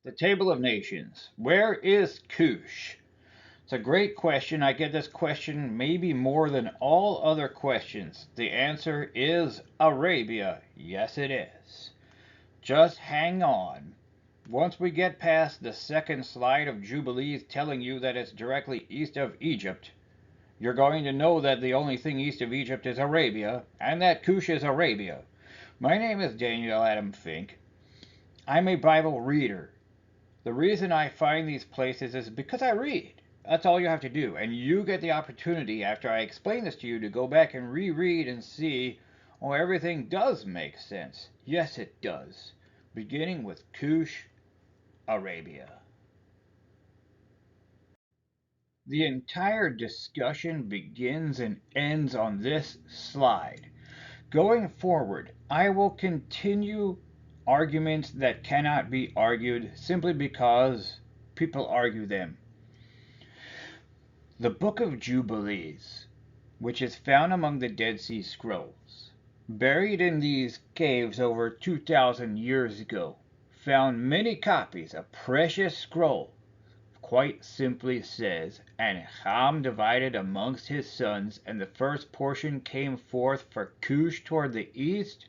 The Table of Nations. Where is Cush? It's a great question. I get this question maybe more than all other questions. The answer is Arabia. Yes, it is. Just hang on. Once we get past the second slide of Jubilees telling you that it's directly east of Egypt, you're going to know that the only thing east of Egypt is Arabia, and that Cush is Arabia. My name is Daniel Adam Fink. I'm a Bible reader. The reason I find these places is because I read. That's all you have to do. And you get the opportunity, after I explain this to you, to go back and reread and see, oh, everything does make sense. Yes, it does. Beginning with Cush, Arabia. The entire discussion begins and ends on this slide. Going forward, I will continue arguments that cannot be argued simply because people argue them. The Book of Jubilees, which is found among the Dead Sea Scrolls, buried in these caves over 2,000 years ago, found many copies. A precious scroll quite simply says, "And Ham divided amongst his sons, and the first portion came forth for Cush toward the east,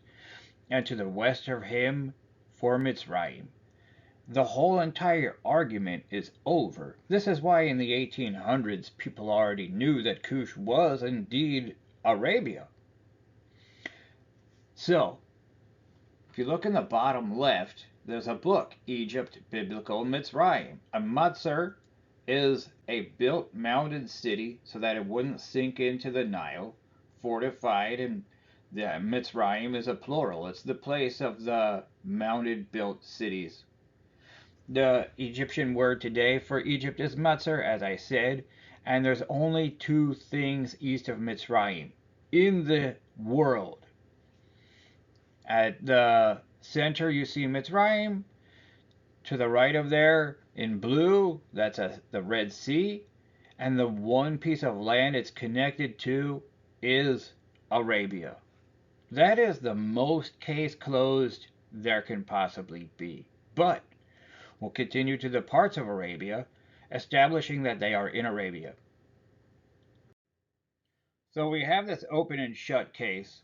and to the west of him for Mizraim." The whole entire argument is over. This is why in the 1800s people already knew that Cush was indeed Arabia. So, if you look in the bottom left, there's a book, Egypt, Biblical Mizraim. A matzar is a built mounded city so that it wouldn't sink into the Nile, fortified, and the Mizraim is a plural. It's the place of the mounded built cities. The Egyptian word today for Egypt is matzar, as I said, and there's only two things east of Mizraim in the world. At the center, you see Mizraim. To the right of there, in blue, that's the Red Sea. And the one piece of land it's connected to is Arabia. That is the most case closed there can possibly be. But we'll continue to the parts of Arabia, establishing that they are in Arabia. So we have this open and shut case.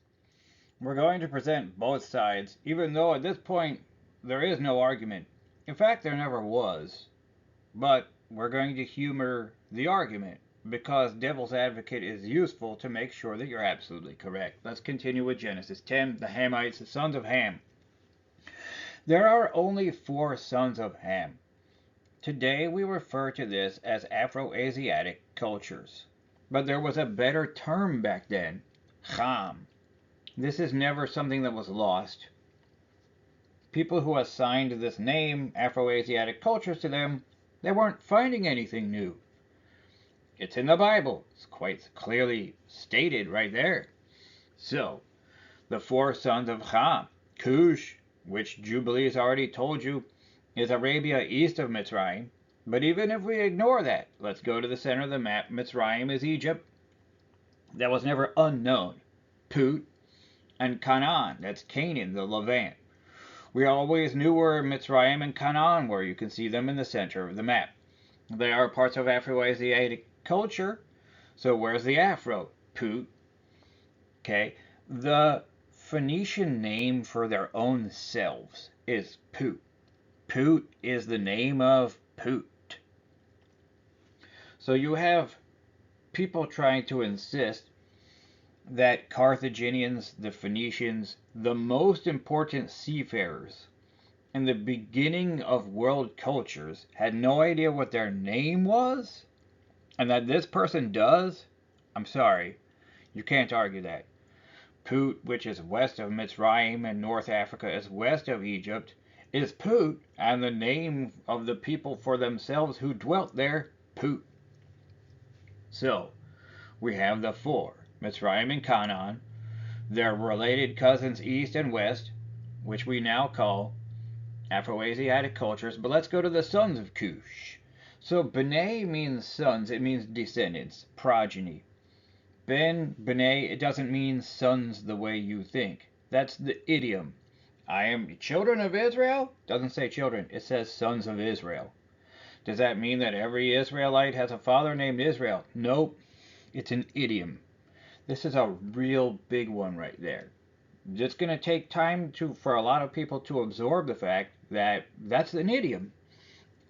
We're going to present both sides, even though at this point there is no argument. In fact, there never was. But we're going to humor the argument because devil's advocate is useful to make sure that you're absolutely correct. Let's continue with Genesis 10, the Hamites, the sons of Ham. There are only 4 sons of Ham. Today we refer to this as Afro-Asiatic cultures. But there was a better term back then, Ham. This is never something that was lost. People who assigned this name, Afro-Asiatic cultures, to them, they weren't finding anything new. It's in the Bible. It's quite clearly stated right there. So, the 4 sons of Ham, Cush, which Jubilees already told you, is Arabia east of Mizraim. But even if we ignore that, let's go to the center of the map. Mizraim is Egypt. That was never unknown. Phut, and Canaan, that's Canaan, the Levant. We always knew where Mizraim and Canaan were. You can see them in the center of the map. They are parts of Afro-Asiatic culture. So where's the Afro? Phut. Okay. The Phoenician name for their own selves is Phut. Phut is the name of Phut. So you have people trying to insist that Carthaginians, the Phoenicians, the most important seafarers in the beginning of world cultures, had no idea what their name was, and that this person does. I'm sorry, you can't argue that. Phut, which is west of Mizraim and North Africa is west of Egypt, is Phut, and the name of the people for themselves who dwelt there, Phut. So, we have the 4. Mizraim and Canaan, their related cousins east and west, which we now call Afro-Asiatic cultures. But let's go to the sons of Cush. So B'nai means sons, it means descendants, progeny. B'nai, it doesn't mean sons the way you think. That's the idiom. I am children of Israel? Doesn't say children, it says sons of Israel. Does that mean that every Israelite has a father named Israel? Nope. It's an idiom. This is a real big one right there. It's going to take time for a lot of people to absorb the fact that that's an idiom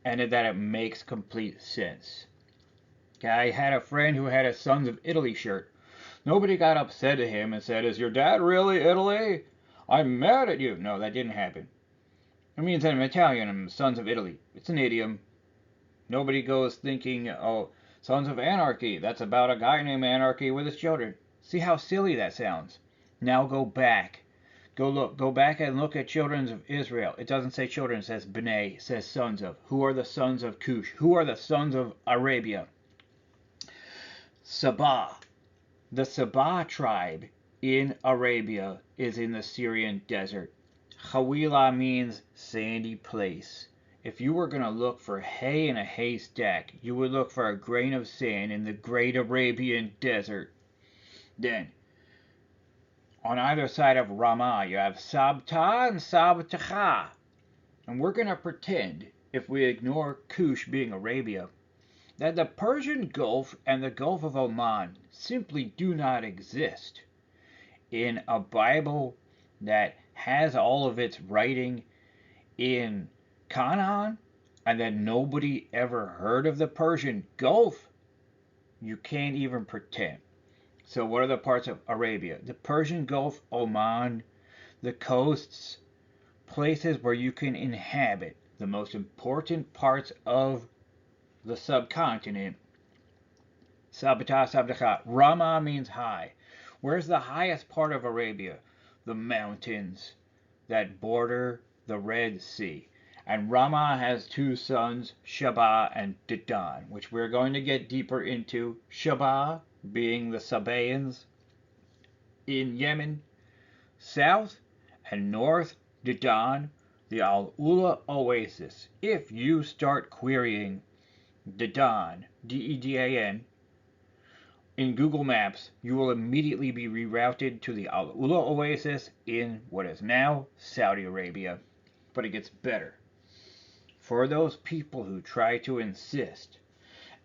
and that it makes complete sense. I had a friend who had a Sons of Italy shirt. Nobody got upset at him and said, "Is your dad really Italy? I'm mad at you." No, that didn't happen. It means that I'm Italian, I'm Sons of Italy. It's an idiom. Nobody goes thinking, "Oh, Sons of Anarchy, that's about a guy named Anarchy with his children." See how silly that sounds? Now go back. Go back and look at children of Israel. It doesn't say children, it says B'nai, it says sons of. Who are the sons of Cush? Who are the sons of Arabia? Seba. The Seba tribe in Arabia is in the Syrian desert. Havilah means sandy place. If you were going to look for hay in a haystack, you would look for a grain of sand in the great Arabian desert. Then, on either side of Raamah, you have Sabtah and Sabteca. And we're going to pretend, if we ignore Cush being Arabia, that the Persian Gulf and the Gulf of Oman simply do not exist. In a Bible that has all of its writing in Canaan, and that nobody ever heard of the Persian Gulf, you can't even pretend. So what are the parts of Arabia? The Persian Gulf, Oman, the coasts, places where you can inhabit the most important parts of the subcontinent. Sabtah, Sabteca. Raamah means high. Where's the highest part of Arabia? The mountains that border the Red Sea. And Raamah has two sons, Sheba and Dedan, which we're going to get deeper into. Sheba being the Sabaeans in Yemen, south and north, Dedan, the Al-Ula oasis. If you start querying Dedan, D-E-D-A-N, in Google Maps, you will immediately be rerouted to the Al-Ula oasis in what is now Saudi Arabia. But it gets better. For those people who try to insist,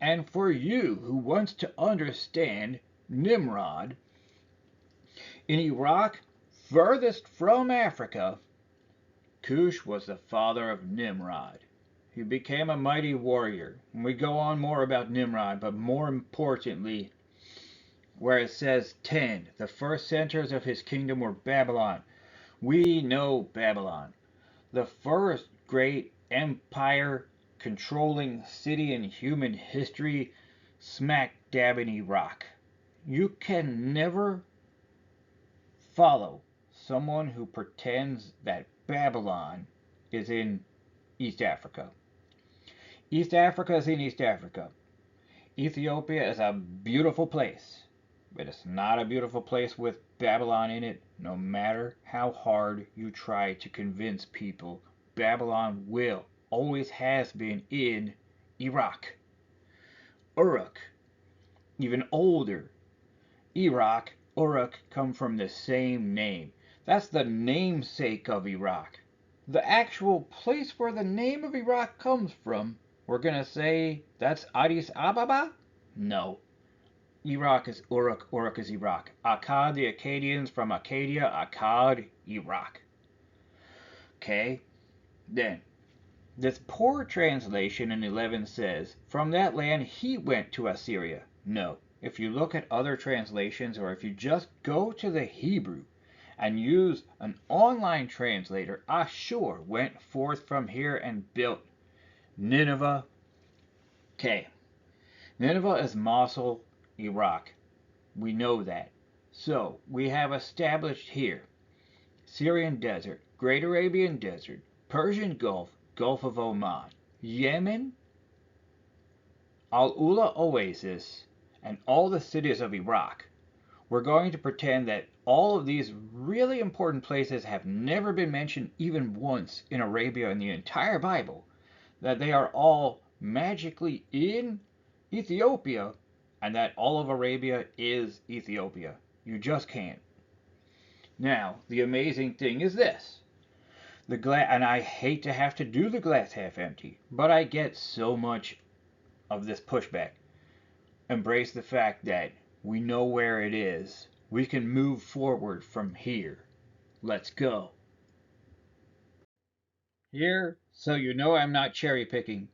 and for you who wants to understand Nimrod, in Iraq, furthest from Africa, Cush was the father of Nimrod. He became a mighty warrior. We go on more about Nimrod, but more importantly, where it says 10, the first centers of his kingdom were Babylon. We know Babylon, the first great empire controlling city in human history, smack dab in Iraq. You can never follow someone who pretends that Babylon is in East Africa. East Africa is in East Africa. Ethiopia is a beautiful place, but it's not a beautiful place with Babylon in it. No matter how hard you try to convince people, Babylon always has been in Iraq. Uruk, even older. Iraq, Uruk come from the same name. That's the namesake of Iraq. The actual place where the name of Iraq comes from, we're going to say that's Addis Ababa? No. Iraq is Uruk, Uruk is Iraq. Akkad, the Akkadians from Akkadia, Akkad, Iraq. Okay? Then, this poor translation in 11 says, from that land he went to Assyria. No. If you look at other translations, or if you just go to the Hebrew and use an online translator, Ashur went forth from here and built Nineveh. Okay. Nineveh is Mosul, Iraq. We know that. So, we have established here Syrian desert, Great Arabian desert, Persian Gulf, Gulf of Oman, Yemen, Al-Ula oasis, and all the cities of Iraq. We're going to pretend that all of these really important places have never been mentioned even once in Arabia in the entire Bible, that they are all magically in Ethiopia, and that all of Arabia is Ethiopia. You just can't. Now, the amazing thing is this. and I hate to have to do the glass half empty, but I get so much of this pushback. Embrace the fact that we know where it is. We can move forward from here. Let's go. Here, so you know I'm not cherry picking.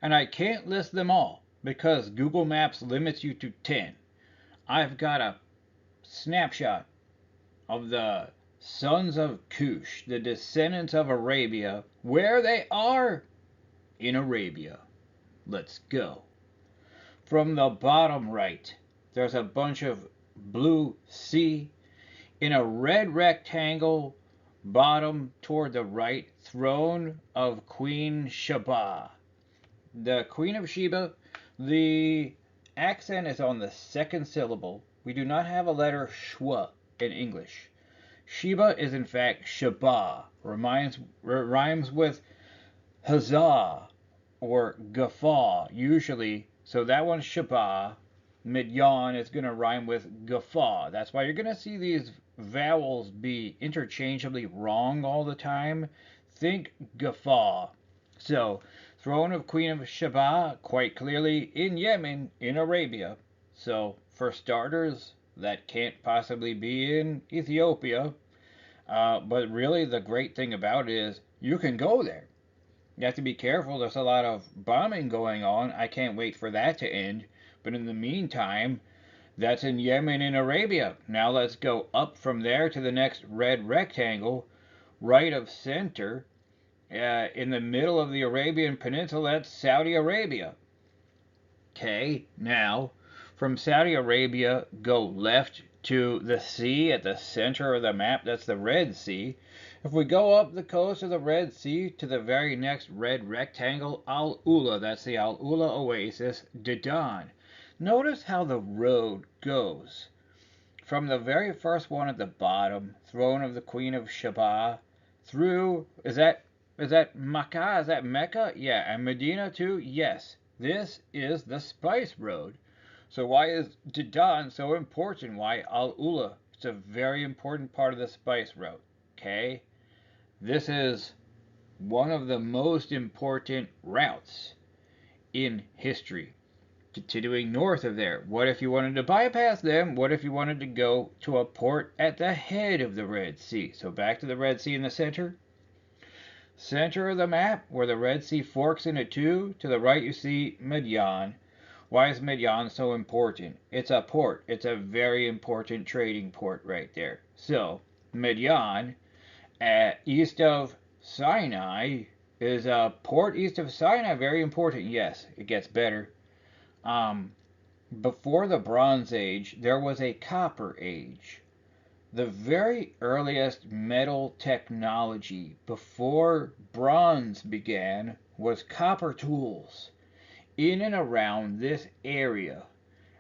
And I can't list them all because Google Maps limits you to 10. I've got a snapshot of the sons of Cush, the descendants of Arabia, where they are in Arabia. Let's go. From the bottom right, there's a bunch of blue sea in a red rectangle, bottom toward the right, throne of Queen Sheba. The Queen of Sheba, the accent is on the second syllable. We do not have a letter schwa in English. Sheba is in fact Sheba, rhymes with huzzah or guffaw usually. So that one's Sheba. Midyan is going to rhyme with guffaw. That's why you're going to see these vowels be interchangeably wrong all the time. Think guffaw. So, throne of Queen of Sheba, quite clearly in Yemen, in Arabia. So, for starters, that can't possibly be in Ethiopia. But really, the great thing about it is you can go there. You have to be careful. There's a lot of bombing going on. I can't wait for that to end. But in the meantime, that's in Yemen and Arabia. Now let's go up from there to the next red rectangle, right of center. In the middle of the Arabian Peninsula, that's Saudi Arabia. Okay, now from Saudi Arabia, go left to the sea at the center of the map. That's the Red Sea. If we go up the coast of the Red Sea to the very next red rectangle, Al-Ula, that's the Al-Ula Oasis, Dedan. Notice how the road goes. From the very first one at the bottom, throne of the Queen of Sheba, through, is that Makkah? Is that Mecca? Yeah, and Medina too? Yes. This is the Spice Road. So why is Dedan so important? Why Al-Ula? It's a very important part of the Spice Road. Okay? This is one of the most important routes in history. Continuing north of there, what if you wanted to bypass them? What if you wanted to go to a port at the head of the Red Sea? So back to the Red Sea in the center. Center of the map, where the Red Sea forks into two. To the right you see Midyan. Why is Midyan so important? It's a port. It's a very important trading port right there. So, Midyan, east of Sinai, is a port east of Sinai. Very important. Yes, it gets better. Before the Bronze Age, there was a Copper Age. The very earliest metal technology before bronze began was copper tools. In and around this area,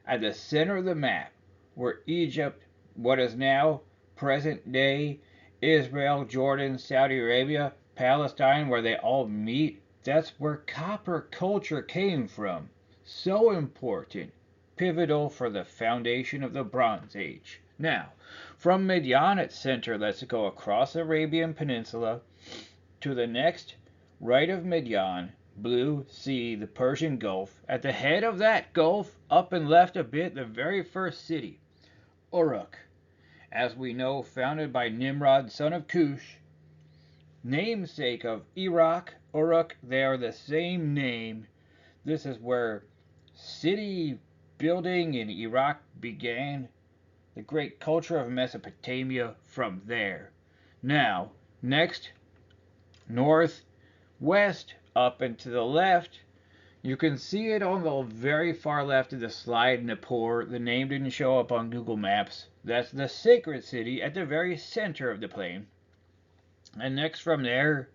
at the center of the map, were Egypt, what is now present day Israel, Jordan, Saudi Arabia, Palestine, where they all meet. That's where copper culture came from. So important, pivotal for the foundation of the Bronze Age. Now, from Midyan at center, let's go across the Arabian Peninsula to the next right of Midyan, Blue Sea, the Persian Gulf. At the head of that gulf, up and left a bit, the very first city, Uruk, as we know, founded by Nimrod, son of Cush, namesake of Iraq, Uruk, they are the same name. This is where city building in Iraq began. The great culture of Mesopotamia from there. Now, next, northwest, up and to the left, you can see it on the very far left of the slide, Nippur. The name didn't show up on Google Maps. That's the sacred city at the very center of the plain. And next from there,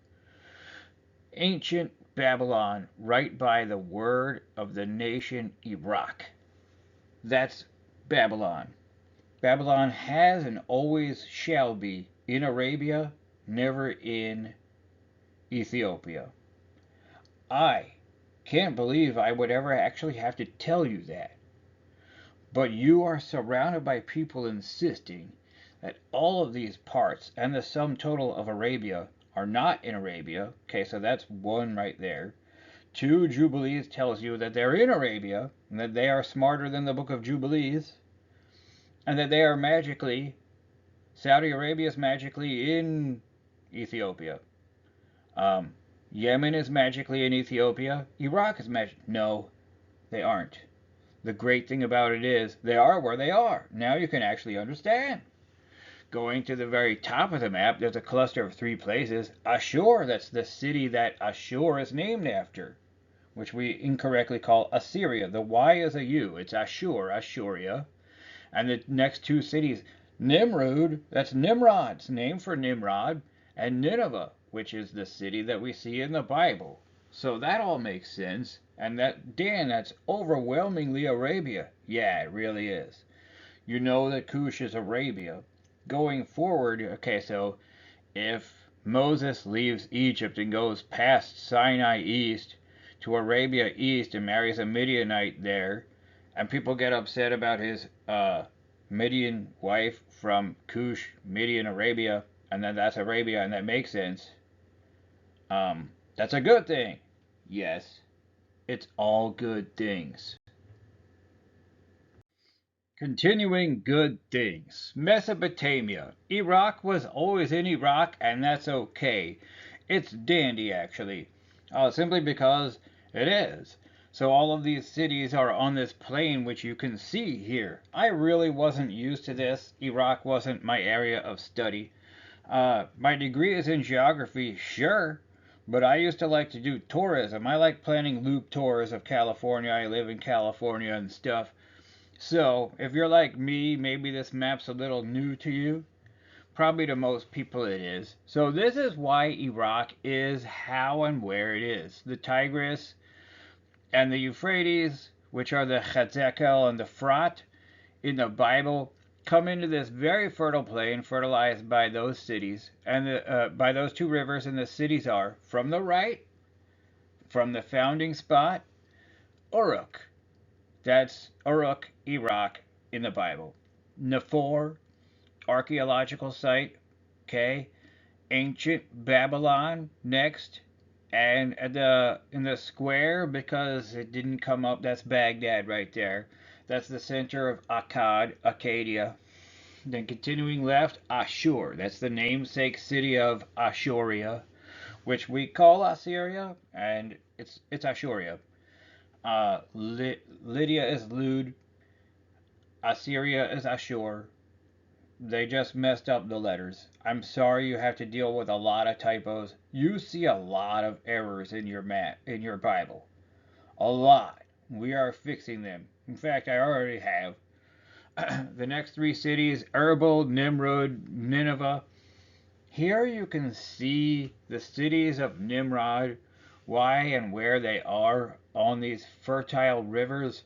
ancient Babylon, right by the word of the nation Iraq. That's Babylon. Babylon has and always shall be in Arabia, never in Ethiopia. I can't believe I would ever actually have to tell you that. But you are surrounded by people insisting that all of these parts and the sum total of Arabia are not in Arabia. Okay, so that's one right there. 2 Jubilees tells you that they're in Arabia, and that they are smarter than the book of Jubilees, and that they are magically, Saudi Arabia is magically in Ethiopia. Yemen is magically in Ethiopia. Iraq is No, they aren't. The great thing about it is, they are where they are. Now you can actually understand. Going to the very top of the map, there's a cluster of 3 places. Ashur, that's the city that Ashur is named after, which we incorrectly call Assyria. The Y is a U. It's Ashur, Ashuria. And the next 2 cities, Nimrod, that's Nimrod's name for Nimrod, and Nineveh, which is the city that we see in the Bible. So that all makes sense. And that, Dan, that's overwhelmingly Arabia. Yeah, it really is. You know that Cush is Arabia. Going forward, okay, so if Moses leaves Egypt and goes past Sinai east to Arabia east and marries a Midianite there, and people get upset about his Midian wife from Cush, Midian, Arabia, and then that's Arabia, and that makes sense. That's a good thing. Yes, it's all good things. Continuing good things. Mesopotamia. Iraq was always in Iraq, and that's okay. It's dandy, actually. Simply because it is. So all of these cities are on this plain, which you can see here. I really wasn't used to this. Iraq wasn't my area of study. My degree is in geography, sure, but I used to like to do tourism. I like planning loop tours of California. I live in California and stuff. So, if you're like me, maybe this map's a little new to you. Probably to most people it is. So this is why Iraq is how and where it is. The Tigris and the Euphrates, which are the Hazekel and the Phut in the Bible, come into this very fertile plain, fertilized by those cities, and by those 2 rivers, and the cities are, from the right, from the founding spot, Uruk. That's Uruk, Iraq, in the Bible. Nafor, archaeological site, okay? Ancient Babylon, next. And in the square, because it didn't come up, that's Baghdad right there. That's the center of Akkad, Arcadia. Then continuing left, Ashur. That's the namesake city of Ashuria, which we call Assyria, and it's Ashuria. Lydia is Lud. Assyria is Ashur. They just messed up the letters. I'm sorry you have to deal with a lot of typos. You see a lot of errors in your Bible. A lot. We are fixing them. In fact, I already have. The next 3 cities, Erbil, Nimrod, Nineveh. Here you can see the cities of Nimrod, why and where they are on these fertile rivers,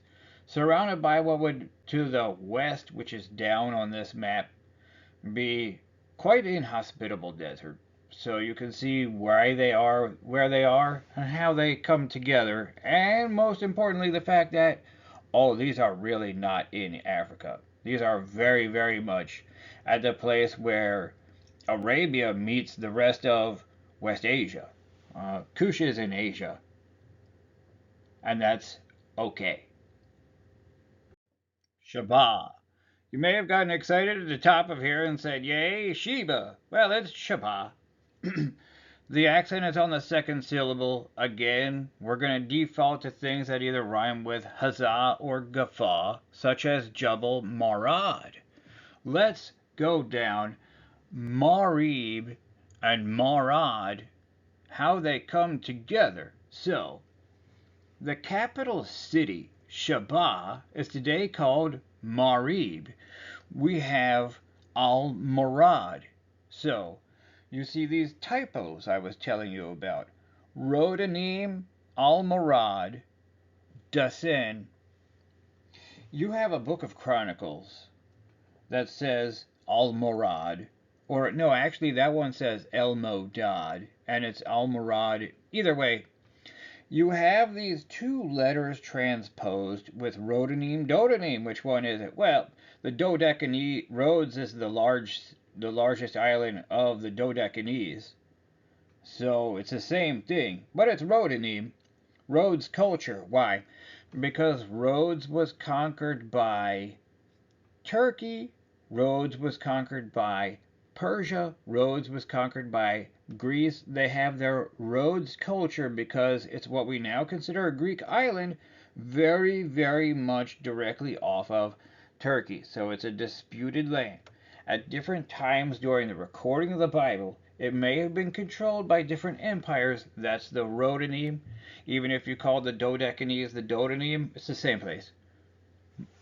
surrounded by what would, to the west, which is down on this map, be quite inhospitable desert. So you can see why they are where they are and how they come together, and most importantly, the fact that, oh, these are really not in Africa. These are very, very much at the place where Arabia meets the rest of West Asia. Cush is in Asia, and that's okay. Sheba. You may have gotten excited at the top of here and said, yay, Sheba. Well, it's Sheba. The accent is on the second syllable. Again, we're going to default to things that either rhyme with huzzah or guffaw, such as Jabal Marad. Let's go down Marib and Marad, how they come together. So, the capital city, Sheba, is today called Marib. We have Al-Murad. So, you see these typos I was telling you about. Rodanim, Al-Murad, Dasen. You have a book of Chronicles that says Al-Murad. Or, no, actually that one says El-Modad, and it's Al-Murad. Either way, you have these 2 letters transposed with Rodanim, Dodanim. Which one is it? Well, the Dodecanese, Rhodes is the largest island of the Dodecanese. So it's the same thing, but it's Rodanim. Rhodes culture. Why? Because Rhodes was conquered by Turkey, Rhodes was conquered by Persia, Rhodes was conquered by Greece. They have their Rhodes culture because it's what we now consider a Greek island, very, very much directly off of Turkey. So it's a disputed land. At different times during the recording of the Bible, it may have been controlled by different empires. That's the Rodanim. Even if you call the Dodecanese the Dodanim, it's the same place.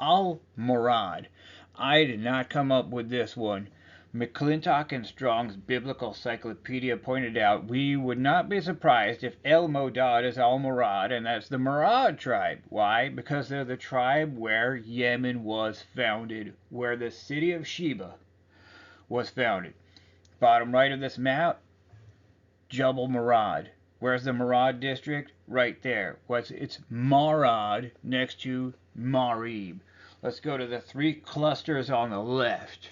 Al-Murad. I did not come up with this one. McClintock and Strong's Biblical Cyclopedia pointed out we would not be surprised if El Modad is Al-Murad, and that's the Murad tribe. Why? Because they're the tribe where Yemen was founded, where the city of Sheba was founded. Bottom right of this map, Jabal Murad. Where's the Murad district? Right there. It's Marad next to Marib. Let's go to the three clusters on the left.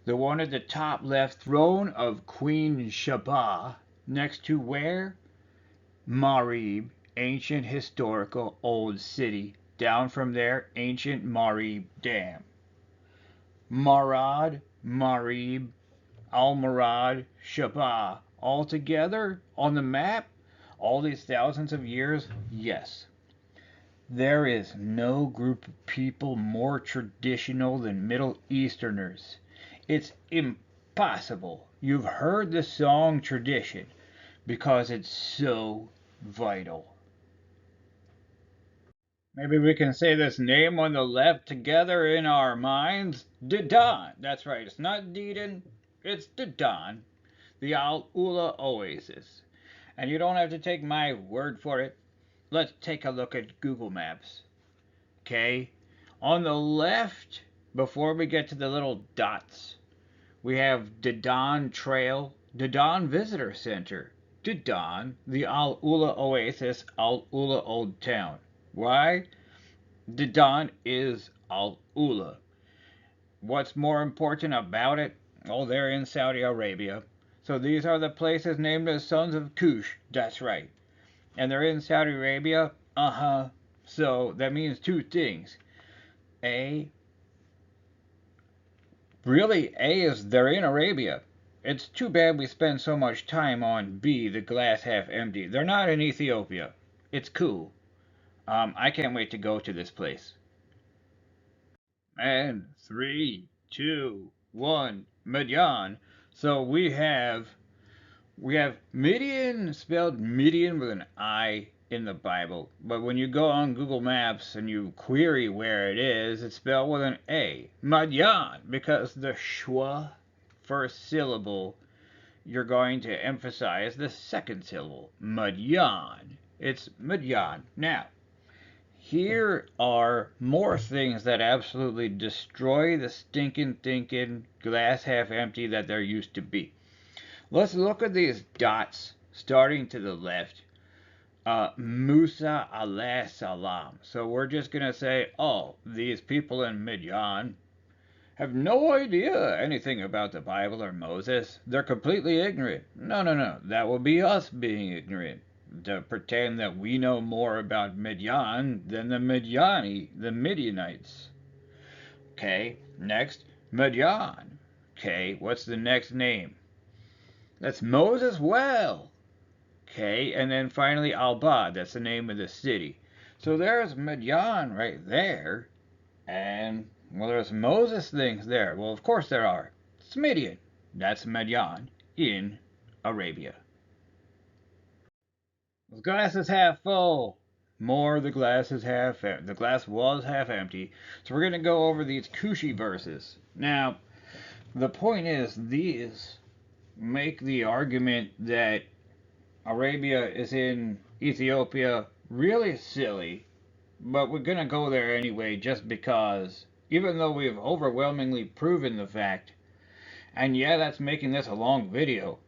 The one at the top left, throne of Queen Sheba, next to where? Marib, ancient historical old city. Down from there, ancient Marib Dam. Marad, Marib, Al-Murad, Sheba, all together on the map, all these thousands of years, yes. There is no group of people more traditional than Middle Easterners. It's impossible. You've heard the song Tradition because it's so vital. Maybe we can say this name on the left together in our minds. Dedan. That's right. It's not Dedan. It's Dedan. The Al-Ula Oasis. And you don't have to take my word for it. Let's take a look at Google Maps. Okay? On the left, before we get to the little dots, we have Dedan Trail, Dedan Visitor Center, Dedan, the Al-Ula Oasis, Al-Ula Old Town. Why? Dedan is Al-Ula. What's more important about it? Oh, they're in Saudi Arabia. So these are the places named as sons of Cush. That's right. And they're in Saudi Arabia? Uh-huh. So that means two things. A is they're in Arabia. It's too bad we spend so much time on B, the glass half empty. They're not in Ethiopia. It's cool. I can't wait to go to this place. And 3, 2, 1, Midian. So we have Midian spelled Midian with an I in the Bible, but when you go on Google Maps and you query where it is, it's spelled with an A. Midian, because the schwa first syllable you're going to emphasize the second syllable. Midian. It's Midian. Now, here are more things that absolutely destroy the stinking thinking glass half empty that there used to be. Let's look at these dots starting to the left. Musa alayhi salam. So we're just going to say, oh, these people in Midian have no idea anything about the Bible or Moses. They're completely ignorant. No. That will be us being ignorant. To pretend that we know more about Midian than the Midianites. Okay, next, Midian. Okay, what's the next name? That's Moses' well. Okay, and then finally Al-Bad. That's the name of the city. So there's Midian right there. And, well, there's Moses things there. Well, of course there are. It's Midian. That's Midian in Arabia. The glass is half full. More, the glass is half empty. The glass was half empty. So we're going to go over these Cushi verses. Now, the point is, these make the argument that Arabia is in Ethiopia really silly, but we're going to go there anyway just because, even though we've overwhelmingly proven the fact, and yeah, that's making this a long video,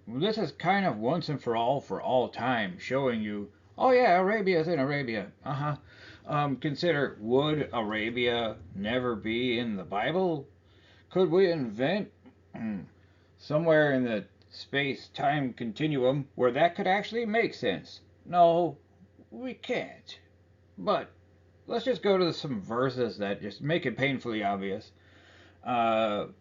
this is kind of once and for all time, showing you, oh yeah, Arabia is in Arabia. Consider, would Arabia never be in the Bible? Could we invent somewhere in the space-time continuum where that could actually make sense. No, we can't. But let's just go to some verses that just make it painfully obvious.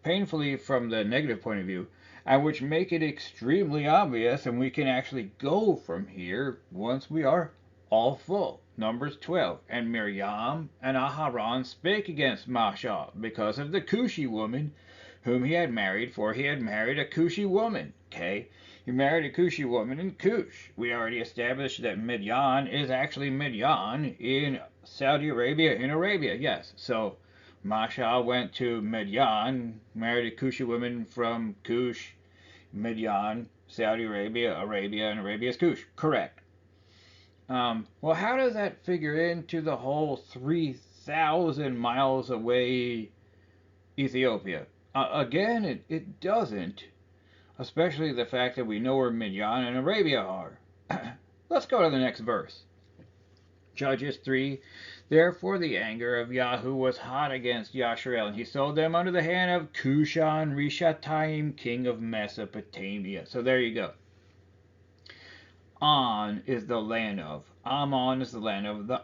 Painfully from the negative point of view, and which make it extremely obvious, and we can actually go from here once we are all full. Numbers 12. And Miriam and Aharon spake against Mashah because of the Cushi woman whom he had married, for he had married a Cushi woman. Okay? He married a Cushi woman in Cush. We already established that Midian is actually Midian in Saudi Arabia, in Arabia. Yes. So Mashah went to Midian, married a Cushi woman from Cush, Midian, Saudi Arabia, and Arabia's Cush. Correct. Well, how does that figure into the whole 3,000 miles away Ethiopia? Again, it doesn't, especially the fact that we know where Midian and Arabia are. Let's go to the next verse. Judges 3. Therefore the anger of Yahoo was hot against Yasharel, and he sold them under the hand of Cushan-Rishathaim, king of Mesopotamia. So there you go. On is the land of. Ammon is the land of the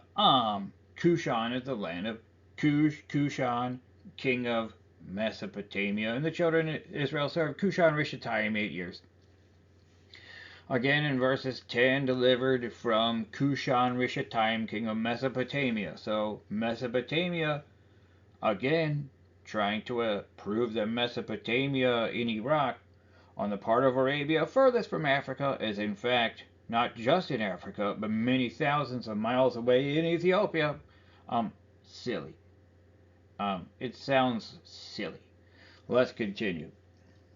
Cushan is the land of Cushan, king of Mesopotamia. And the children of Israel served Cushan-Rishathaim 8 years. Again in verses 10, delivered from Cushan-Rishathaim, king of Mesopotamia. So Mesopotamia, again, trying to prove that Mesopotamia in Iraq, on the part of Arabia furthest from Africa, is in fact not just in Africa, but many thousands of miles away in Ethiopia. Silly. It sounds silly. Let's continue.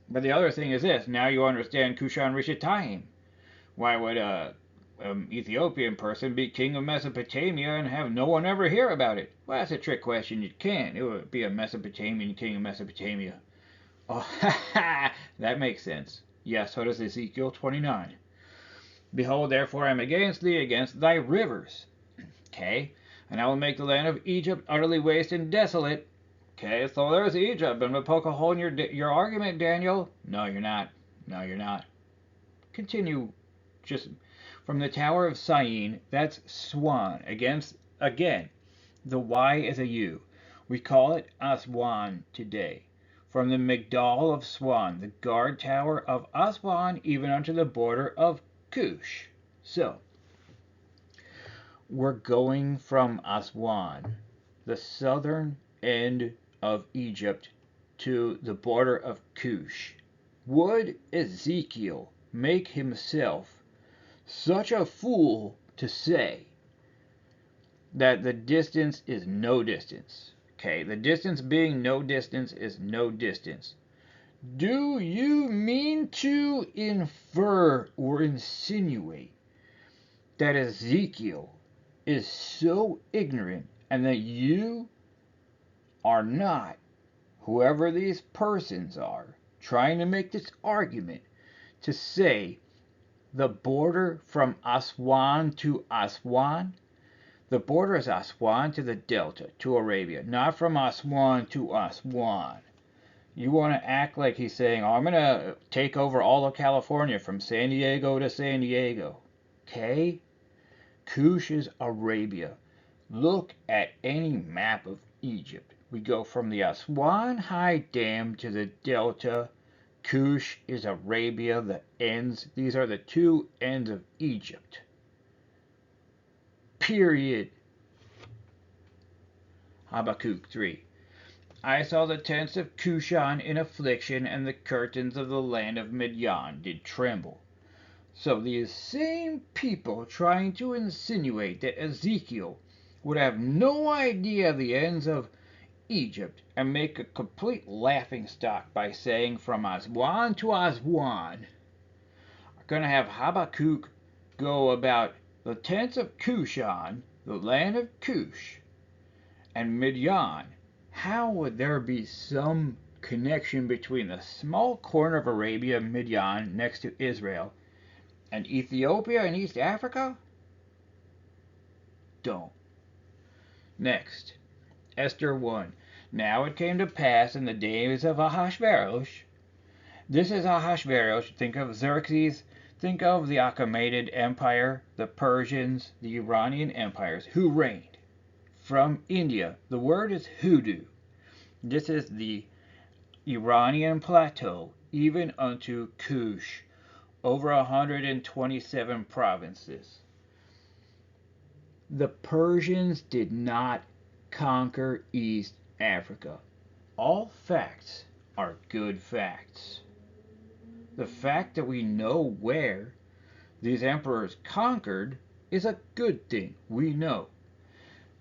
But the other thing is this. Now you understand Cushan-Rishathaim. Why would an Ethiopian person be king of Mesopotamia and have no one ever hear about it? Well, that's a trick question. You can't. It would be a Mesopotamian king of Mesopotamia. Oh, that makes sense. Yes, so does Ezekiel 29. Behold, therefore, I am against thee, against thy rivers. Okay? And I will make the land of Egypt utterly waste and desolate. Okay, so there's Egypt. I'm going to poke a hole in your argument, Daniel. No, you're not. No, you're not. Continue. Just from the Tower of Syene, that's Swan. Again, the Y is a U. We call it Aswan today. From the Migdal of Swan, the guard tower of Aswan, even unto the border of Cush. So, we're going from Aswan, the southern end of Egypt, to the border of Cush. Would Ezekiel make himself such a fool to say that the distance is no distance? Okay, the distance being no distance is no distance. Do you mean to infer or insinuate that Ezekiel is so ignorant and that you are not, whoever these persons are, trying to make this argument to say the border from Aswan to Aswan? The border is Aswan to the Delta, to Arabia, not from Aswan to Aswan. You want to act like he's saying, oh, I'm going to take over all of California from San Diego to San Diego. Okay? Cush is Arabia. Look at any map of Egypt. We go from the Aswan High Dam to the Delta. Cush is Arabia. The ends, these are the two ends of Egypt. Period. Habakkuk 3. I saw the tents of Cushan in affliction, and the curtains of the land of Midian did tremble. So these same people trying to insinuate that Ezekiel would have no idea the ends of Egypt and make a complete laughingstock by saying from Aswan to Aswan are going to have Habakkuk go about the tents of Cushan, the land of Cush, and Midian. How would there be some connection between the small corner of Arabia, Midian, next to Israel, and Ethiopia and East Africa? Don't. Next, Esther 1. Now it came to pass in the days of Ahasuerus This is Ahasuerus. Think of Xerxes. Think of the Achaemenid Empire, the Persians, the Iranian empires who reigned from India. The word is hoodoo. This is the Iranian plateau, even unto Cush, over 127 provinces. The Persians did not conquer East Africa. All facts are good facts. The fact that we know where these emperors conquered is a good thing. We know.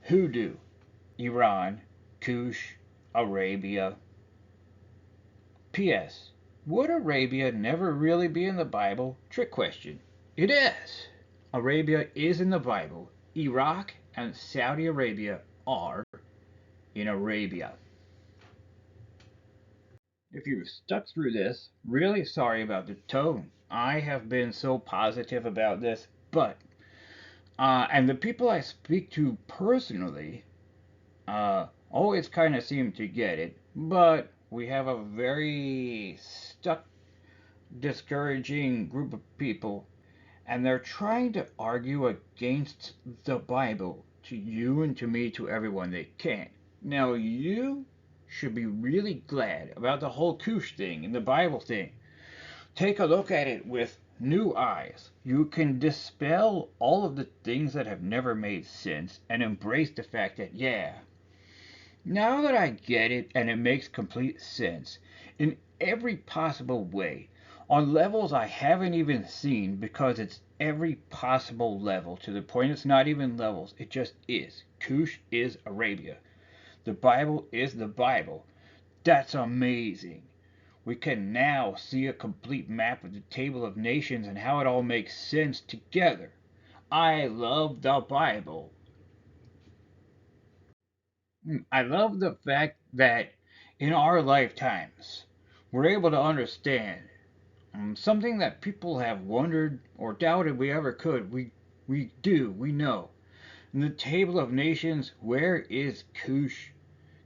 Hoodoo, Iran, Cush, Arabia. P.S. Would Arabia never really be in the Bible? Trick question. It is. Arabia is in the Bible. Iraq and Saudi Arabia are in Arabia. If you've stuck through this, really sorry about the tone. I have been so positive about this, but and the people I speak to personally always kind of seem to get it, but we have a very stuck, discouraging group of people, and they're trying to argue against the Bible to you and to me, to everyone they can. Now, you should be really glad about the whole Cush thing and the Bible thing. Take a look at it with new eyes. You can dispel all of the things that have never made sense and embrace the fact that, yeah, now that I get it and it makes complete sense in every possible way, on levels I haven't even seen, because it's every possible level to the point it's not even levels, it just is. Cush is Arabia. The Bible is the Bible. That's amazing. We can now see a complete map of the table of nations and how it all makes sense together. I love the Bible. I love the fact that in our lifetimes we're able to understand something that people have wondered or doubted we ever could. We do. We know. In the table of nations, where is Cush?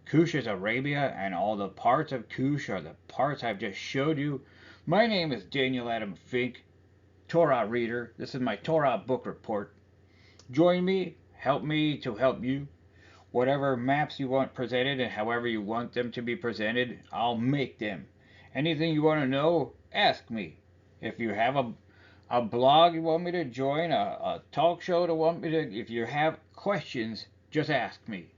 Cush is Arabia, and all the parts of Cush are the parts I've just showed you. My name is Daniel Adam Fink, Torah reader. This is my Torah book report. Join me, help me to help you. Whatever maps you want presented and however you want them to be presented, I'll make them. Anything you want to know, ask me. If you have a blog you want me to join, a talk show to want me to, if you have questions, just ask me.